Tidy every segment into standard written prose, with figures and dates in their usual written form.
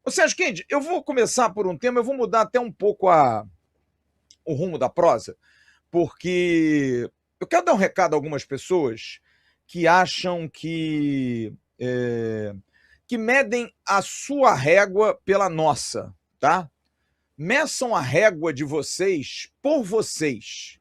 Ô Sérgio Kendi, eu vou começar por um tema, eu vou mudar até um pouco o rumo da prosa, porque eu quero dar um recado a algumas pessoas que acham que medem a sua régua pela nossa, tá? Meçam a régua de vocês por vocês,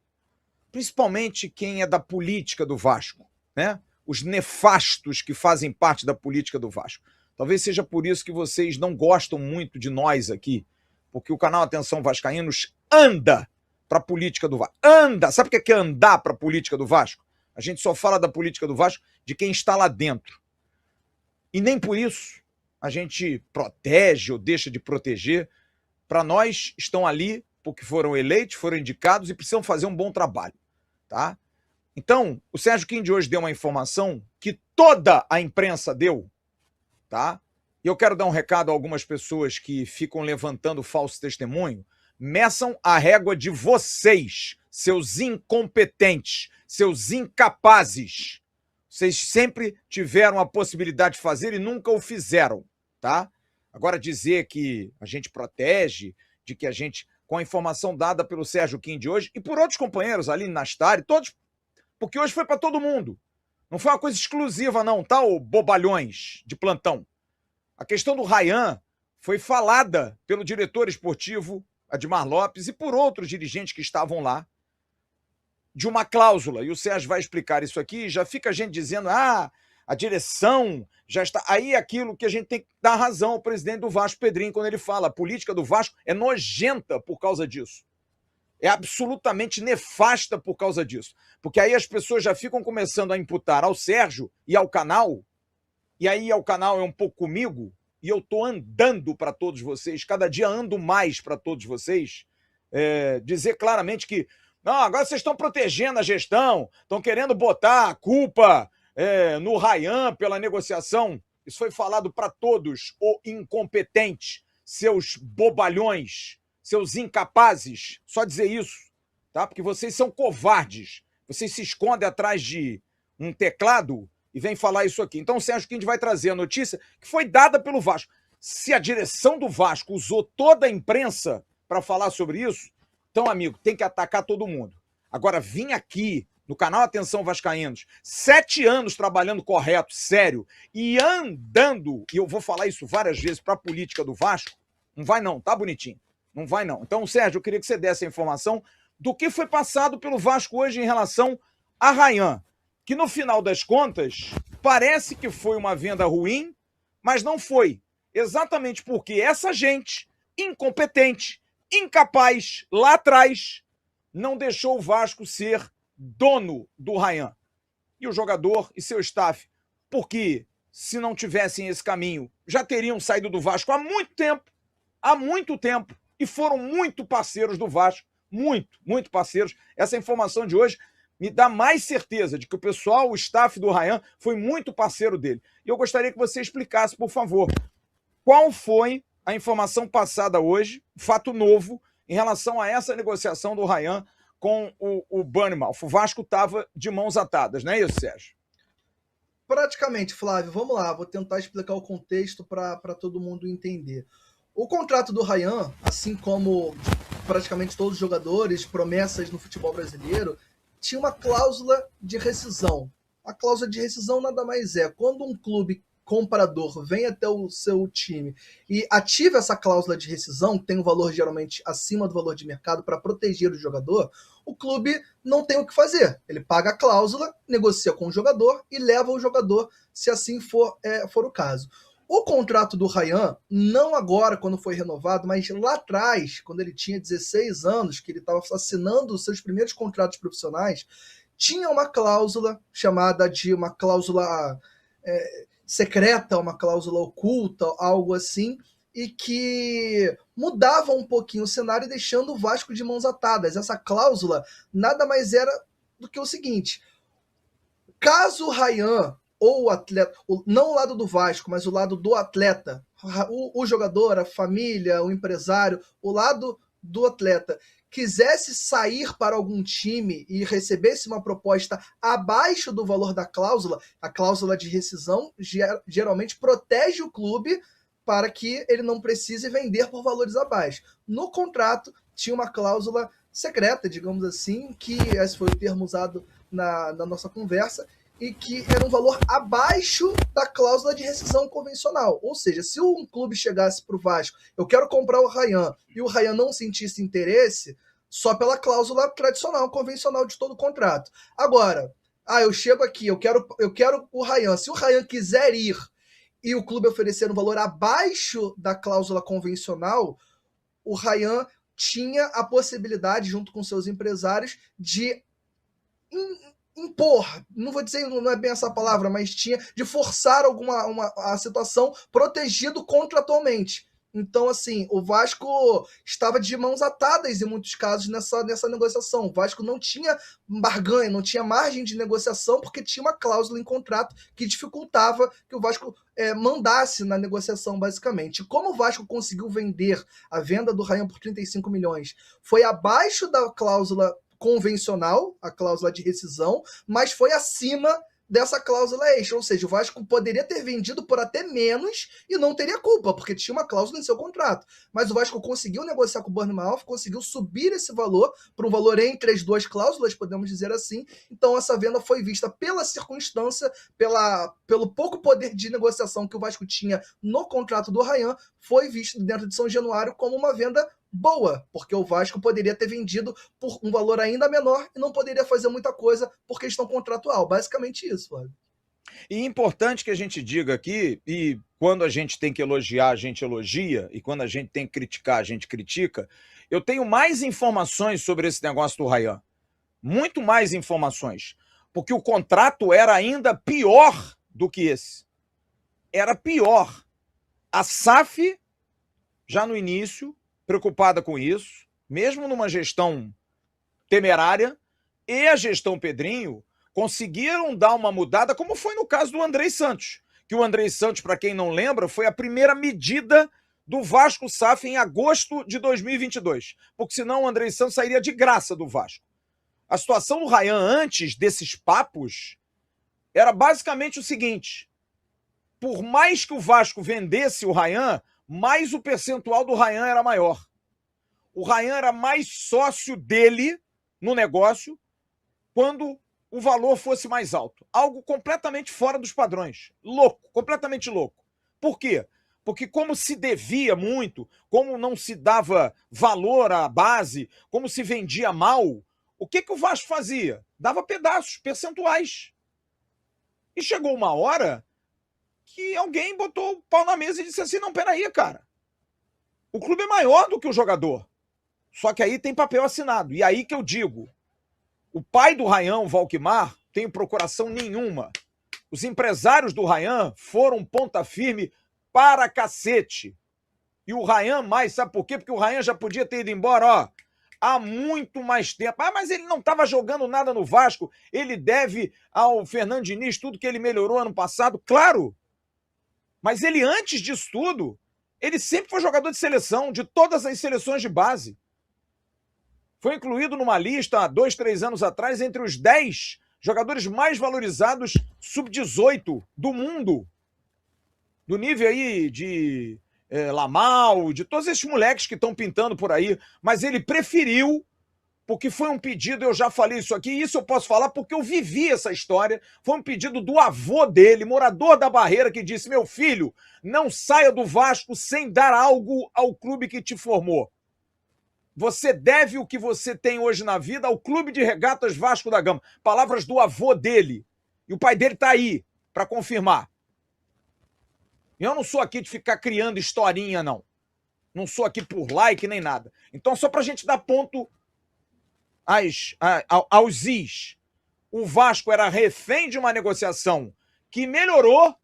principalmente quem é da política do Vasco, né? Os nefastos que fazem parte da política do Vasco. Talvez seja por isso que vocês não gostam muito de nós aqui, porque o canal Atenção Vascaínos anda para a política do Vasco. Anda! Sabe o que é andar para a política do Vasco? A gente só fala da política do Vasco de quem está lá dentro. E nem por isso a gente protege ou deixa de proteger. Para nós, estão ali porque foram eleitos, foram indicados e precisam fazer um bom trabalho. Tá? Então, o Sérgio Kendi hoje deu uma informação que toda a imprensa deu, tá? E eu quero dar um recado a algumas pessoas que ficam levantando falso testemunho. Meçam a régua de vocês, seus incompetentes, seus incapazes. Vocês sempre tiveram a possibilidade de fazer e nunca o fizeram, tá? Agora dizer que a gente protege, de que a gente, com a informação dada pelo Sérgio Kendi hoje e por outros companheiros ali, Nastari, todos, porque hoje foi para todo mundo. Não foi uma coisa exclusiva não, tá, ô bobalhões de plantão? A questão do Rayan foi falada pelo diretor esportivo, Admar Lopes, e por outros dirigentes que estavam lá, de uma cláusula, e o Sérgio vai explicar isso aqui, já fica a gente dizendo, a direção já está... Aí é aquilo que a gente tem que dar razão ao presidente do Vasco, Pedrinho, quando ele fala, a política do Vasco é nojenta por causa disso. É absolutamente nefasta por causa disso. Porque aí as pessoas já ficam começando a imputar ao Sérgio e ao canal, e aí ao canal é um pouco comigo, e eu estou andando para todos vocês, cada dia ando mais para todos vocês, dizer claramente que não, agora vocês estão protegendo a gestão, estão querendo botar a culpa no Rayan pela negociação. Isso foi falado para todos, o incompetente, seus bobalhões, seus incapazes, só dizer isso, tá? Porque vocês são covardes, vocês se escondem atrás de um teclado e vem falar isso aqui. Então o Sérgio Kendi vai trazer a notícia que foi dada pelo Vasco. Se a direção do Vasco usou toda a imprensa para falar sobre isso, então, amigo, tem que atacar todo mundo. Agora, vim aqui no canal Atenção Vascaínos, 7 anos trabalhando correto, sério, e andando, e eu vou falar isso várias vezes para a política do Vasco, não vai não, tá bonitinho? Não vai não. Então, Sérgio, eu queria que você desse a informação do que foi passado pelo Vasco hoje em relação a Rayan, que no final das contas, parece que foi uma venda ruim, mas não foi. Exatamente porque essa gente incompetente, incapaz, lá atrás, não deixou o Vasco ser dono do Rayan. E o jogador e seu staff, porque se não tivessem esse caminho, já teriam saído do Vasco há muito tempo, e foram muito parceiros do Vasco, muito parceiros. Essa informação de hoje me dá mais certeza de que o pessoal, o staff do Rayan, foi muito parceiro dele. E eu gostaria que você explicasse, por favor, qual foi a informação passada hoje, fato novo, em relação a essa negociação do Rayan com o Bournemouth. O Vasco estava de mãos atadas, não é isso, Sérgio? Praticamente, Flávio, vamos lá, vou tentar explicar o contexto para todo mundo entender. O contrato do Rayan, assim como praticamente todos os jogadores, promessas no futebol brasileiro, tinha uma cláusula de rescisão. A cláusula de rescisão nada mais é quando um clube comprador vem até o seu time e ativa essa cláusula de rescisão, que tem um valor geralmente acima do valor de mercado para proteger o jogador, o clube não tem o que fazer. Ele paga a cláusula, negocia com o jogador e leva o jogador, se assim for o caso. O contrato do Rayan, não agora quando foi renovado, mas lá atrás, quando ele tinha 16 anos, que ele estava assinando os seus primeiros contratos profissionais, tinha uma cláusula chamada de uma cláusula secreta, uma cláusula oculta, algo assim, e que mudava um pouquinho o cenário, deixando o Vasco de mãos atadas. Essa cláusula nada mais era do que o seguinte: caso o Rayan ou o atleta, não o lado do Vasco, mas o lado do atleta, o jogador, a família, o empresário, o lado do atleta, quisesse sair para algum time e recebesse uma proposta abaixo do valor da cláusula, a cláusula de rescisão geralmente protege o clube para que ele não precise vender por valores abaixo. No contrato tinha uma cláusula secreta, digamos assim, que esse foi o termo usado na nossa conversa, e que era um valor abaixo da cláusula de rescisão convencional. Ou seja, se um clube chegasse para o Vasco, eu quero comprar o Ryan, e o Ryan não sentisse interesse, só pela cláusula tradicional, convencional de todo o contrato. Agora, eu chego aqui, eu quero o Ryan. Se o Ryan quiser ir e o clube oferecer um valor abaixo da cláusula convencional, o Ryan tinha a possibilidade, junto com seus empresários, de impor, não vou dizer, não é bem essa palavra, mas tinha de forçar a situação protegido contratualmente. Então, assim, o Vasco estava de mãos atadas em muitos casos nessa negociação. O Vasco não tinha barganha, não tinha margem de negociação, porque tinha uma cláusula em contrato que dificultava que o Vasco mandasse na negociação, basicamente. Como o Vasco conseguiu vender a venda do Ryan por 35 milhões? Foi abaixo da cláusula convencional, a cláusula de rescisão, mas foi acima dessa cláusula extra, ou seja, o Vasco poderia ter vendido por até menos e não teria culpa, porque tinha uma cláusula em seu contrato. Mas o Vasco conseguiu negociar com o Bournemouth, conseguiu subir esse valor para um valor entre as duas cláusulas, podemos dizer assim. Então essa venda foi vista pela circunstância, pelo pouco poder de negociação que o Vasco tinha no contrato do Ryan, foi visto dentro de São Januário como uma venda boa, porque o Vasco poderia ter vendido por um valor ainda menor e não poderia fazer muita coisa por questão contratual. Basicamente isso, Flávio. E importante que a gente diga aqui, e quando a gente tem que elogiar, a gente elogia, e quando a gente tem que criticar, a gente critica, eu tenho mais informações sobre esse negócio do Ryan. Muito mais informações. Porque o contrato era ainda pior do que esse. Era pior. A SAF, já no início, preocupada com isso, mesmo numa gestão temerária, e a gestão Pedrinho conseguiram dar uma mudada, como foi no caso do Andrei Santos, que o Andrei Santos, para quem não lembra, foi a primeira medida do Vasco SAF em agosto de 2022, porque senão o Andrei Santos sairia de graça do Vasco. A situação do Ryan antes desses papos era basicamente o seguinte: por mais que o Vasco vendesse o Ryan, mais o percentual do Ryan era maior. O Ryan era mais sócio dele no negócio quando o valor fosse mais alto. Algo completamente fora dos padrões. Louco, completamente louco. Por quê? Porque como se devia muito, como não se dava valor à base, como se vendia mal, o que o Vasco fazia? Dava pedaços, percentuais. E chegou uma hora que alguém botou o pau na mesa e disse assim: não, peraí, cara. O clube é maior do que o jogador. Só que aí tem papel assinado. E aí que eu digo, o pai do Ryan, o Valquimar, tem procuração nenhuma. Os empresários do Ryan foram ponta firme para cacete. E o Ryan mais, sabe por quê? Porque o Ryan já podia ter ido embora, há muito mais tempo. Mas ele não estava jogando nada no Vasco. Ele deve ao Fernando Diniz tudo que ele melhorou ano passado. Claro. Mas ele, antes disso tudo, ele sempre foi jogador de seleção, de todas as seleções de base. Foi incluído numa lista há 2, 3 anos atrás entre os 10 jogadores mais valorizados sub-18 do mundo. Do nível aí de Lamal, de todos esses moleques que estão pintando por aí. Mas ele preferiu, porque foi um pedido, eu já falei isso aqui, e isso eu posso falar porque eu vivi essa história. Foi um pedido do avô dele, morador da Barreira, que disse: meu filho, não saia do Vasco sem dar algo ao clube que te formou. Você deve o que você tem hoje na vida ao Clube de Regatas Vasco da Gama. Palavras do avô dele. E o pai dele está aí para confirmar. Eu não sou aqui de ficar criando historinha, não. Não sou aqui por like nem nada. Então, só para a gente dar ponto aos is. O Vasco era refém de uma negociação que melhorou,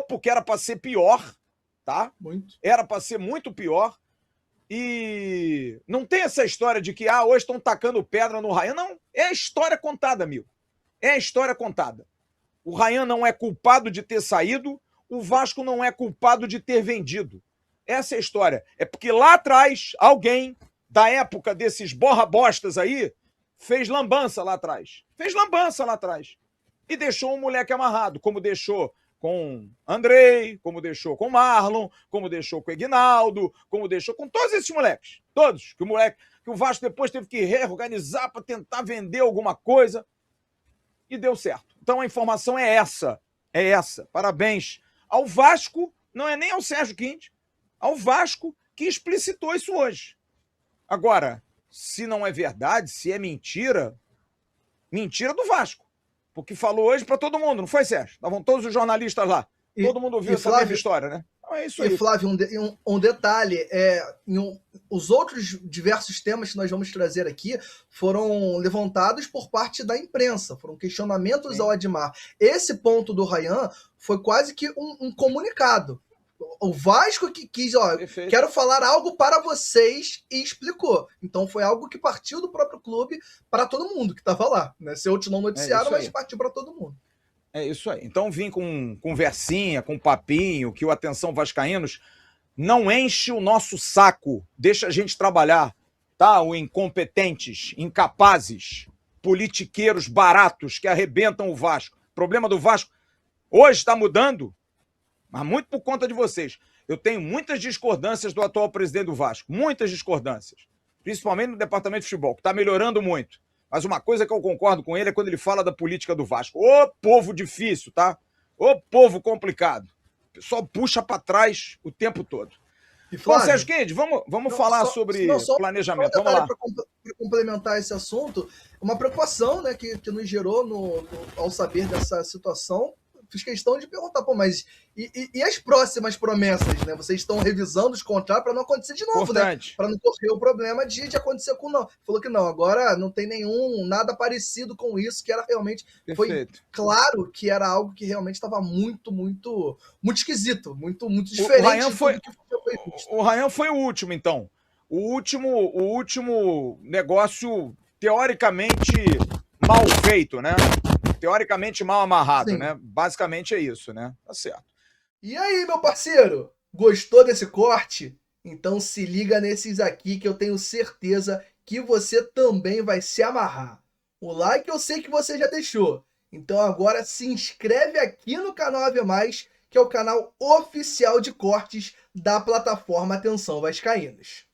porque era para ser pior, tá? Muito. Era para ser muito pior. E não tem essa história de que hoje estão tacando pedra no Ryan. Não, é a história contada, amigo. É a história contada. O Ryan não é culpado de ter saído, o Vasco não é culpado de ter vendido. Essa é a história. É porque lá atrás, alguém da época desses borra-bostas aí, fez lambança lá atrás. E deixou um moleque amarrado, como deixou com Andrei, como deixou com Marlon, como deixou com Egnaldo, como deixou com todos esses moleques. Todos. Que o Vasco depois teve que reorganizar para tentar vender alguma coisa. E deu certo. Então a informação é essa. É essa. Parabéns ao Vasco, não é nem ao Sérgio Quinte, ao Vasco que explicitou isso hoje. Agora, se não é verdade, se é mentira, mentira do Vasco. Porque falou hoje para todo mundo, não foi, Sérgio? Estavam todos os jornalistas lá. Todo mundo ouviu essa mesma história, né? Então é isso aí. E, Flávio, um detalhe, os outros diversos temas que nós vamos trazer aqui foram levantados por parte da imprensa, foram questionamentos ao Admar. Esse ponto do Ryan foi quase que um comunicado. O Vasco que quis, quero falar algo para vocês e explicou. Então foi algo que partiu do próprio clube para todo mundo que estava lá. Né? Se outros não noticiaram, mas partiu para todo mundo. É isso aí. Então vim com conversinha, com papinho, que o Atenção Vascaínos não enche o nosso saco, deixa a gente trabalhar, tá? O incompetentes, incapazes, politiqueiros baratos que arrebentam o Vasco. O problema do Vasco hoje está mudando, mas muito por conta de vocês. Eu tenho muitas discordâncias do atual presidente do Vasco, muitas discordâncias, principalmente no departamento de futebol, que está melhorando muito. Mas uma coisa que eu concordo com ele é quando ele fala da política do Vasco. Ô povo difícil, tá? Ô povo complicado. O pessoal puxa para trás o tempo todo. E Flávio, Sérgio Quente, vamos falar sobre planejamento. Vamos lá. Para complementar esse assunto, uma preocupação, né, que nos gerou ao saber dessa situação. Fiz questão de perguntar, mas e as próximas promessas, né? Vocês estão revisando os contratos para não acontecer de novo, importante, né? Para não correr o problema de acontecer com não. Falou que não, agora não tem nada parecido com isso, que era realmente... Perfeito. Foi claro que era algo que realmente estava muito, muito, muito esquisito, muito, muito diferente. O Ryan foi o último, então. O último negócio teoricamente mal feito, né? Teoricamente mal amarrado, sim, né? Basicamente é isso, né? Tá certo. E aí, meu parceiro? Gostou desse corte? Então se liga nesses aqui que eu tenho certeza que você também vai se amarrar. O like eu sei que você já deixou. Então agora se inscreve aqui no canal AV+, que é o canal oficial de cortes da plataforma Atenção Vascaínos.